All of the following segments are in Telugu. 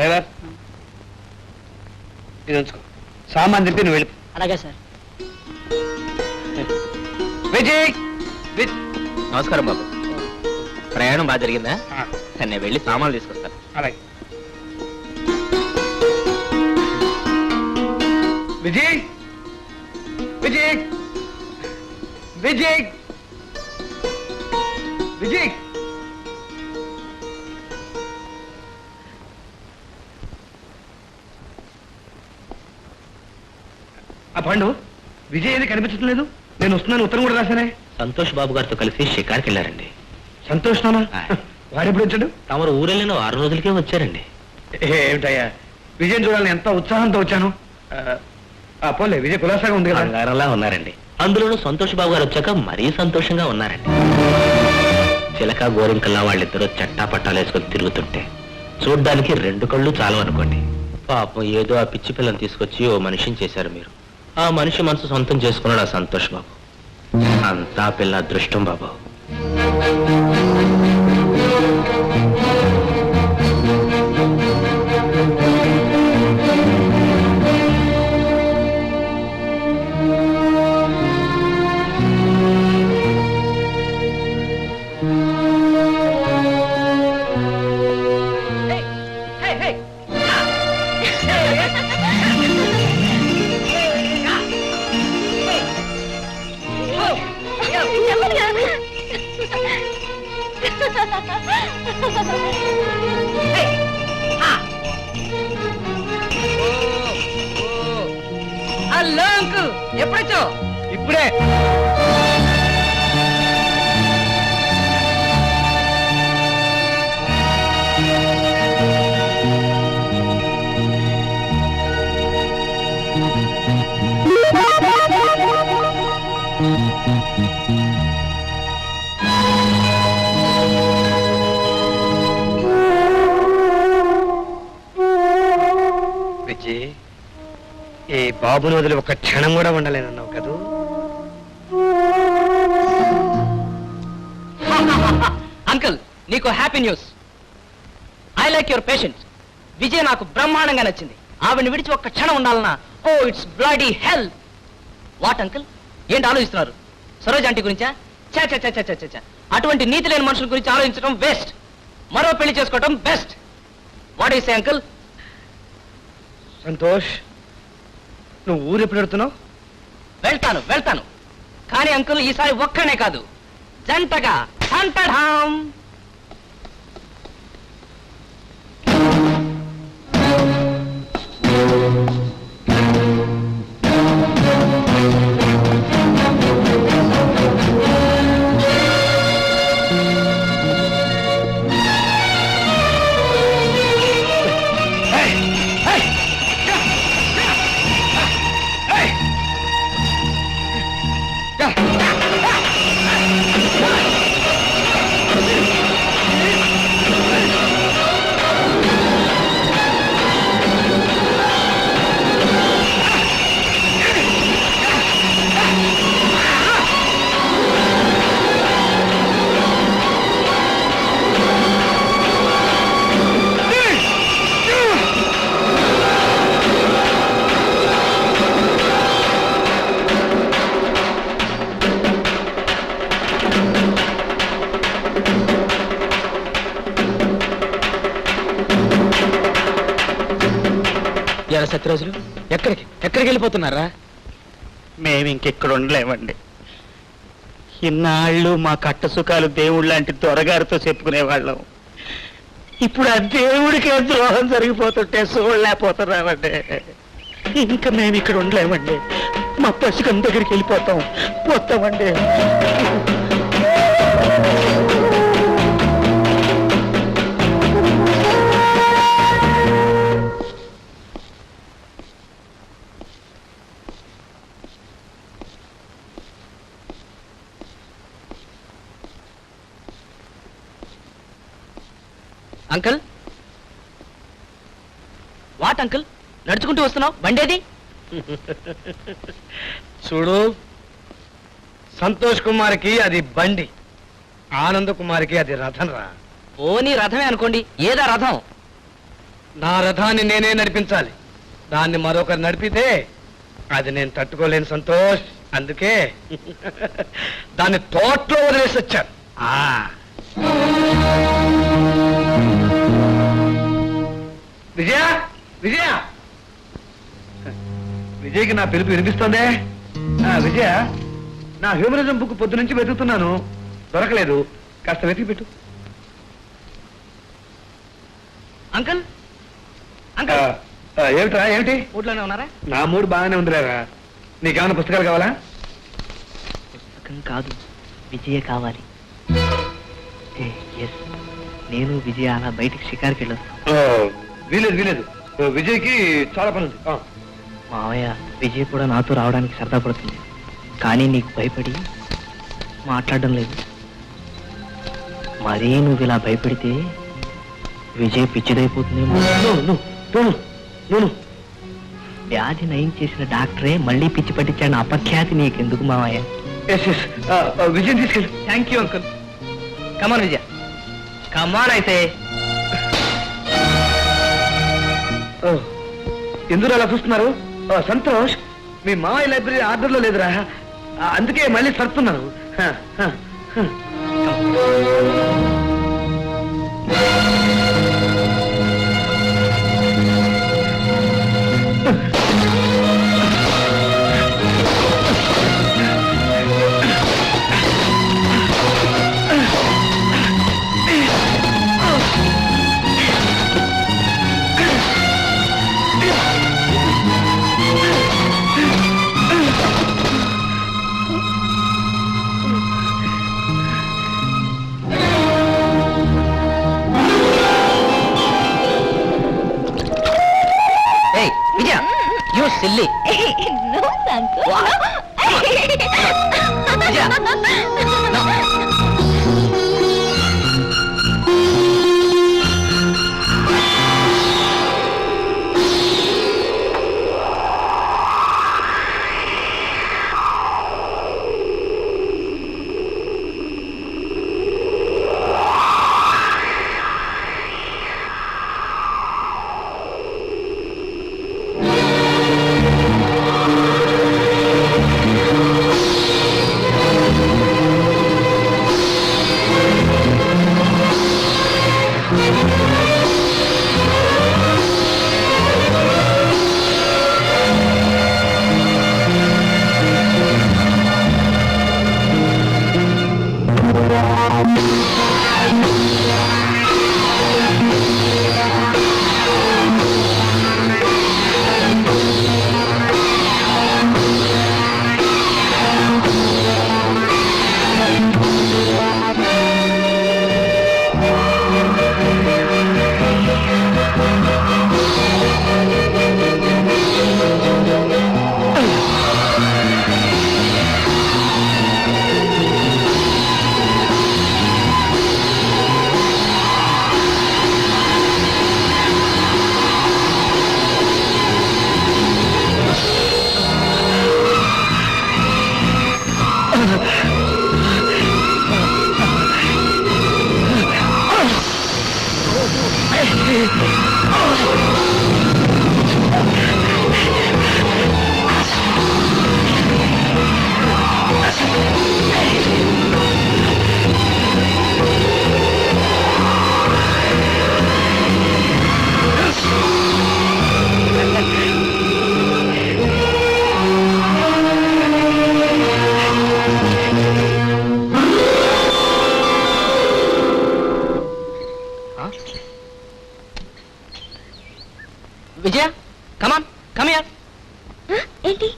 డ్రైవర్ ఇది ఉంచుకో, సామాన్ తిప్పి నువ్వు వెళ్ళి. అలాగే సార్. విజయ్ నమస్కారం బాబు. ప్రయాణం బాగా జరిగిందా? నేను వెళ్ళి సామాన్లు తీసుకొస్తాను. అలాగే. విజయ్ విజయ్ విజయ్ విజయ్ ఆ పండు, విజయ్ ఏది కనిపించడం లేదు. నేను వస్తున్నాను ఉత్తరం కూడా రాశానే. సంతోష్ బాబు గారితో కలిసి షికార్కి వెళ్ళారండి. సంతోష్ నానా? వాడెప్పుడు వచ్చాడు? తమరు ఊరెళ్ళిన 6 రోజులకే వచ్చారండి. ఏమిటయ్యా, విజయం చూడాలని ఎంత ఉత్సాహంతో వచ్చాను. పోలే, విజయ్ కులాసాగా ఉంది కదా. బంగారంలా ఉన్నారండి. అందులోనూ సంతోష్ బాబు గారు వచ్చాక మరీ సంతోషంగా ఉన్నారండి. చిలక గోరింకల్లా వాళ్ళిద్దరూ చట్టా పట్టాలు వేసుకొని తిరుగుతుంటే చూడ్డానికి 2 కళ్ళు చాలు అనుకోండి. పాపం ఏదో ఆ పిచ్చి పిల్లని తీసుకొచ్చి ఓ మనిషిని చేశారు మీరు. ఆ మనిషి మనసు సొంతం చేసుకున్నాడు ఆ సంతోష్ బాబు. అంతా పిల్ల అదృష్టం బాబు. Hello uncle, ఎప్పుడొచ్చో? ఇప్పుడే. విజయ్, ఈ బాబుని వదిలి ఒక క్షణం కూడా ఉండలేనన్నావు కదూ. అంకుల్, నీకు happy news. I like your patient. Vijay నాకు బ్రహ్మాండంగా నచ్చింది. ఆవిడని విడిచి ఒక్క క్షణం ఉండాలన్నా oh it's bloody hell. What uncle, ఏంటి ఆలోచిస్తున్నారు? సరోజ్ ఆంటీ గురించా? చా చా చా చా చా. అటువంటి నీతి లేని మనుషుల గురించి ఆలోచించడం వేస్ట్. మరో పెళ్లి చేసుకోవడం best. What is uncle? Santosh, నువ్వు ఊరు ఎప్పుడు వెళ్తున్నావు? వెళ్తాను కానీ అంకుల్, ఈసారి ఒక్కనే కాదు, జంటగా. సంతఢాం. సత్యరాజులు, ఎక్కడికి వెళ్ళిపోతున్నారా? మేము ఇంకెక్కడ ఉండలేమండి. ఇన్నాళ్ళు మా కట్ట సుఖాలు దేవుడు లాంటి దొరగారితో చెప్పుకునేవాళ్ళం. ఇప్పుడు ఆ దేవుడికే ద్రోహం జరిగిపోతుంటే చూడలేకపోతున్నామండి. ఇంకా మేము ఇక్కడ ఉండలేమండి. మా పశుకం దగ్గరికి వెళ్ళిపోతాం, పోతామండి. అంకుల్, వాట్ అంకుల్, నడుచుకుంటూ వస్తున్నావు? బండేది? చూడు, సంతోష్ కుమార్కి అది బండి, ఆనంద్ కుమార్కి అది రథం రా. పోనీ రథమే అనుకోండి. ఏదా రథం? నా రథాన్ని నేనే నడిపించాలి. దాన్ని మరొకరు నడిపితే అది నేను తట్టుకోలేను సంతోష్. అందుకే దాన్ని తోటలో వదిలేసి వచ్చాను. విజయ, విజయ, విజయ్కి నా పిలుపు వినిపిస్తోందే. విజయ, నా హ్యూమనిజం బుక్ పొద్దు నుంచి వెతుకుతున్నాను, దొరకలేదు. కాస్త వెతికి పెట్టు. అంకుల్ అంకుల్ ఏమిట్రా, ఏమిటి? ఊట్లోనే ఉన్నారా? నా మూడు బాగానే ఉందిరా. నీకేమైనా పుస్తకాలు కావాలా? పుస్తకం కాదు, విజయ కావాలి. ఎస్, నేను విజయ అలా బయటికి షికార్కి వెళ్ళొస్తాను. వీలేదు వీలేదు, విజయ్కి చాలా పని ఉంది. మావయ్య, విజయ్ కూడా నాతో రావడానికి సరదా పడుతుంది, కానీ నీకు భయపడి మాట్లాడడం లేదు. మరీ నువ్వు ఇలా భయపెడితే విజయ్ పిచ్చిదైపోతుందేమో. వ్యాధి నయం చేసిన డాక్టరే మళ్ళీ పిచ్చి పట్టించాడు. అపఖ్యాతి నీకెందుకు మావయ్య? విజయ్ తీసుకెళ్ళి. Thank you uncle. Come on Vijay, come on. అయితే ఎందుకు అలా చూస్తున్నారు? సంతోష్, మీ మావయ్య లైబ్రరీ ఆర్డర్లో లేదురా, అందుకే మళ్ళీ సర్తున్నాను. You silly. No, Santo. What? Viजయ. No. Vijaya, come on, come here. ఏంటి?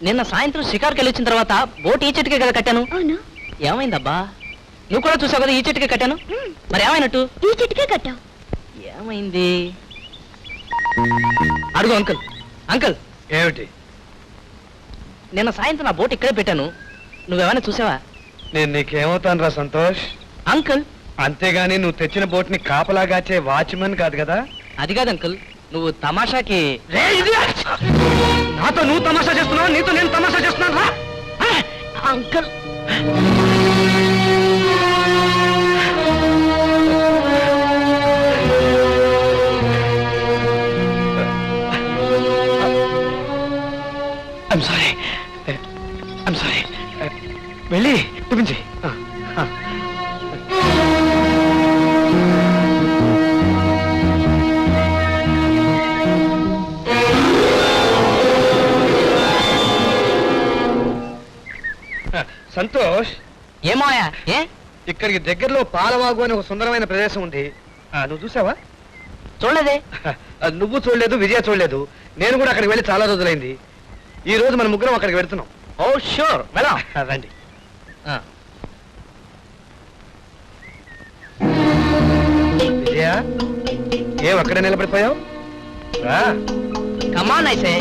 నిన్న సాయంత్రం షికార్కి వెళ్ళి వచ్చిన తర్వాత బోట్ ఈ చెట్టుకే కదా కట్టాను. అవును. ఏమైందబ్బా? నువ్వు కూడా చూసావు కదా, ఈ చెట్టుకే కట్టాను. మరి ఏమైనట్టు? ఈ చెట్టుకే కట్టావు. ఏమైంది? అడుగు అంకుల్. అంకుల్, ఏమిటి? నిన్న సాయంత్రం నా బోట్ ఇక్కడే పెట్టాను, నువ్వేమైనా చూసావా? నేను నీకేమవుతాను రా సంతోష్? అంకుల్, అంతేగాని నువ్వు తెచ్చిన బోట్ ని కాపలాగాచే వాచ్మెన్ కాదు కదా. అది కాదు అంకుల్, నువ్వు తమాషాకి. నాతో నువ్వు తమాషా చేస్తున్నావు, నీతో నేను తమాషా చేస్తున్నాను రా. Uncle, I'm sorry, I'm sorry. వెళ్ళి చూపించి. సంతోష్, ఏమోయా ఏ ఇక్కడికి దగ్గరలో పాలవాగు అనే ఒక సుందరమైన ప్రదేశం ఉంది. నువ్వు చూసావా? చూడలేదే. నువ్వు చూడలేదు, విజయ చూడలేదు. నేను కూడా అక్కడికి వెళ్ళి చాలా రోజులైంది. ఈ రోజు మన ముగ్గురం అక్కడికి వెళ్తున్నాం. ఓ షూర్ వెళ్దాం. రండి. విజయ, ఏం అక్కడే నిలబడిపోయావు? రా. కమాన్ ఐసే.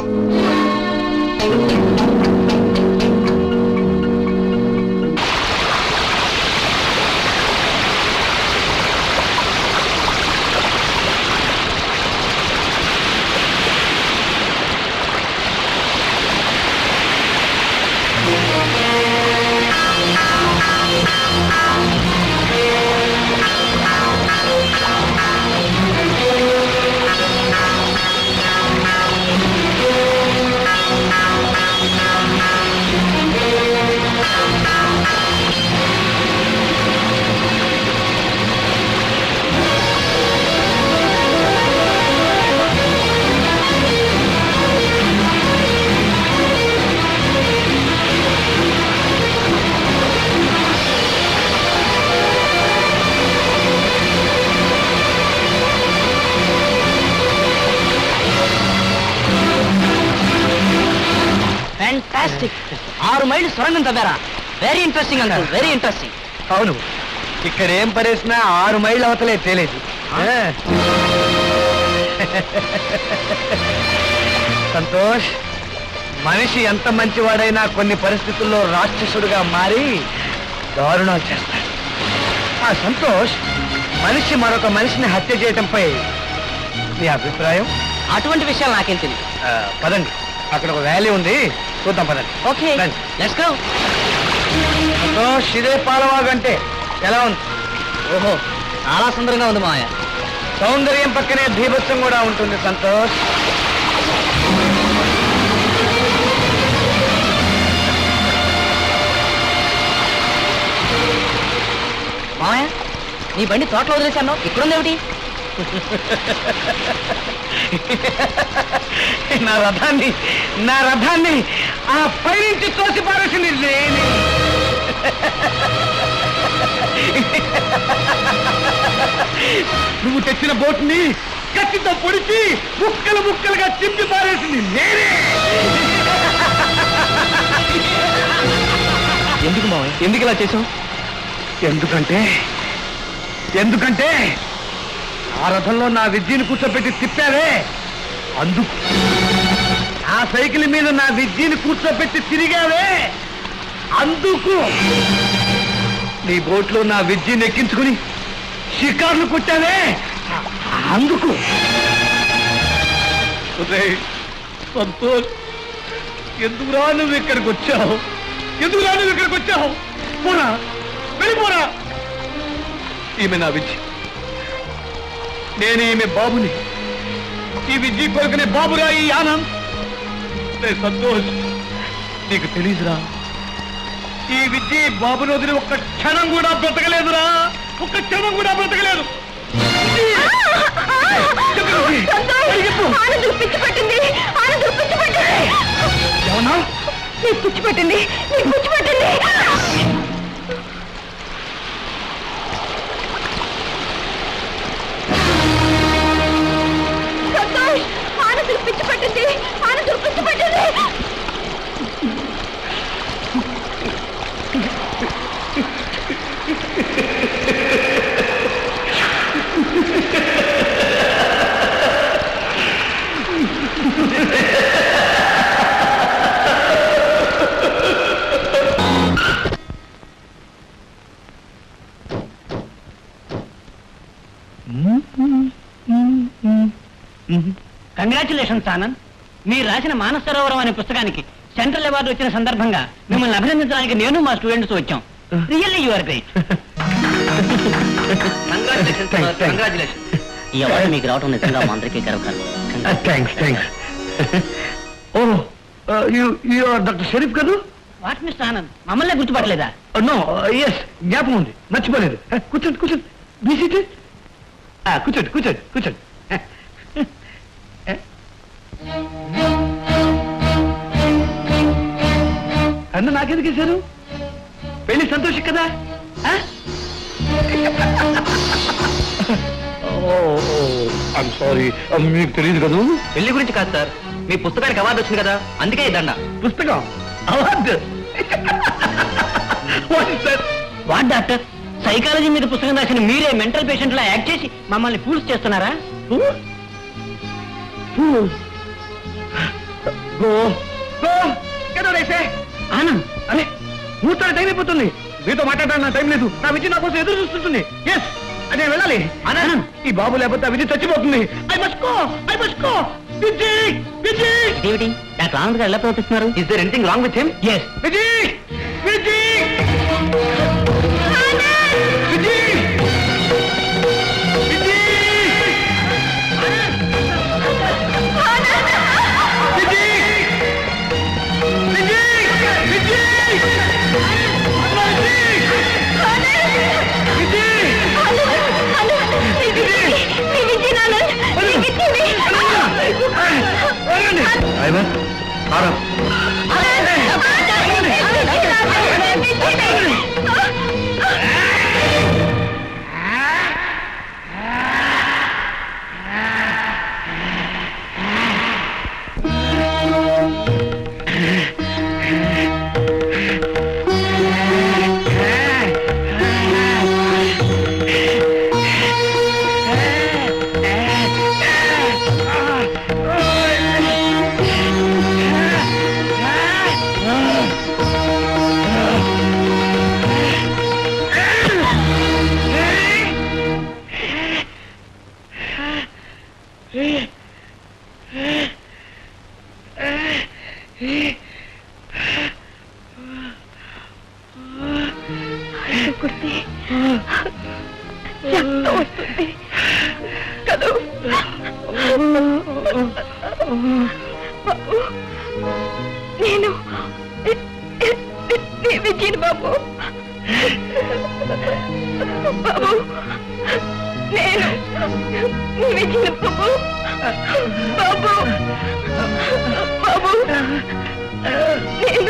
ఫ్యాంటాస్టిక్. 6 మైళ్ళు సొరంగం తవ్వారా? Very interesting uncle, very interesting. అవును, ఇక్కడ ఏం పడేసినా 6 మైళ్ళ అవతలే తేలేదు. సంతోష్, మనిషి ఎంత మంచివాడైనా కొన్ని పరిస్థితుల్లో రాక్షసుడుగా మారి దారుణాలు చేస్తాడు. సంతోష్, మనిషి మరొక మనిషిని హత్య చేయటంపై నీ అభిప్రాయం? అటువంటి విషయాలు నాకేం తెలియదు. పదండి, అక్కడ ఒక వ్యాలీ ఉంది, చూద్దాం పదండి. Okay let's go. సంతోష్, ఇదే పాలవాగు అంటే ఎలా ఉంది? ఓహో, చాలా సుందరంగా ఉంది మావయ్య. సౌందర్యం పక్కనే భీభత్సం కూడా ఉంటుంది సంతోష్. మావయ్య, నీ బండి తోటలో వదిలేశాను, ఇక్కడుందేమిటి? నా రథాన్ని ఆ పైనుంచి తోసి పారేసింది లేని. నువ్వు తెచ్చిన బోట్ని కత్తితో పొడిచి ముక్కలు ముక్కలుగా చింపి పారేసింది నేనే. ఎందుకు మావయ్య, ఎందుకు ఇలా చేసావు? ఎందుకంటే ఆ రథంలో నా విద్యను కూర్చోబెట్టి తిప్పావే, అందుకు. ఆ సైకిల్ మీద నా విద్యను కూర్చోబెట్టి తిరిగావే, అందుకు. నీ బోట్లో నా విద్యను ఎక్కించుకుని షికార్లు కొట్టావే, అందుకు. సంతోష్, ఎందుకురా నువ్వు ఇక్కడికి వచ్చావు? పోరా, వెళ్ళిపోరా. ఈమె నా విద్య, నేను ఈమె బాబుని. ఈ విద్య కొరకునే బాబురా ఈ ఆనంద్. సంతోష్, నీకు తెలీదురా, ఈ విద్య బాబుని వదిలి ఒక్క క్షణం కూడా బ్రతకలేదురా, ఒక్క క్షణం కూడా బ్రతకలేదు. ఏమన్నా? నీకు పిచ్చి పట్టింది. సంతోష్, ఆనందుకు పిచ్చి పట్టింది. కంగ్రాచులేషన్స్ ఆనంద్. మీరు రాసిన మానస సరోవరం అనే పుస్తకానికి సెంట్రల్ అవార్డు వచ్చిన సందర్భంగా మిమ్మల్ని అభినందించడానికి నేను మా స్టూడెంట్స్ వచ్చాం. Really you are great. ఈ అవార్డు మీకు రావడం నిజంగా మా అందరికీ గర్వకారణం. Thanks. Oh, you are doctor Sharif కదా? వాట్ మిస్టర్ ఆనంద్ మమ్మల్ని గుర్తుపట్టలేదా? నో, ఎస్, జ్ఞాపకం ఉంది, మర్చిపోలేదు. కూర్చోండి కూర్చోండి, బీ సీటెడ్. కూర్చోండి కూర్చోండి కూర్చోండి. అన్న నాకెందుకు వేశారు? పెళ్లి సంతోషం కదా? ఐఎమ్ సారీ, మీకు తెలియదు కదా? పెళ్లి గురించి కాదు సార్, మీ పుస్తకానికి అవార్డు వచ్చింది కదా, అందుకే ఈ దండ. పుస్తకం అవార్డు? వాట్ డాక్టర్, సైకాలజీ మీద పుస్తకం రాసిన మీరే మెంటల్ పేషెంట్ లా యాక్ట్ చేసి మమ్మల్ని ఫూల్స్ చేస్తున్నారా? ఆనంద్, అరే మూర్తాడు టైం అయిపోతుంది, మీతో మాట్లాడడానికి నా టైం లేదు. నా విజయ్ నా కోసం ఎదురు చూస్తుంటుంది. ఎస్, అదే వెళ్ళాలి. ఆనంద్, ఈ బాబు లేకపోతే ఆ విజయ్ చచ్చిపోతుంది. I must go, I must go. Vijay, Vijay, ఏమిటి డాక్టర్ ఆనంద్ గారు ఎలా ప్రవర్తిస్తున్నారు? Is there anything wrong with him? yes. Vijay, Vijay, Vijay, kurti ఎంత వస్తుంది కదూ? బాబు, నేను విజయన్ బాబు. బాబు, నేను విజయన్ బాబు. బాబు, బాబు, నేను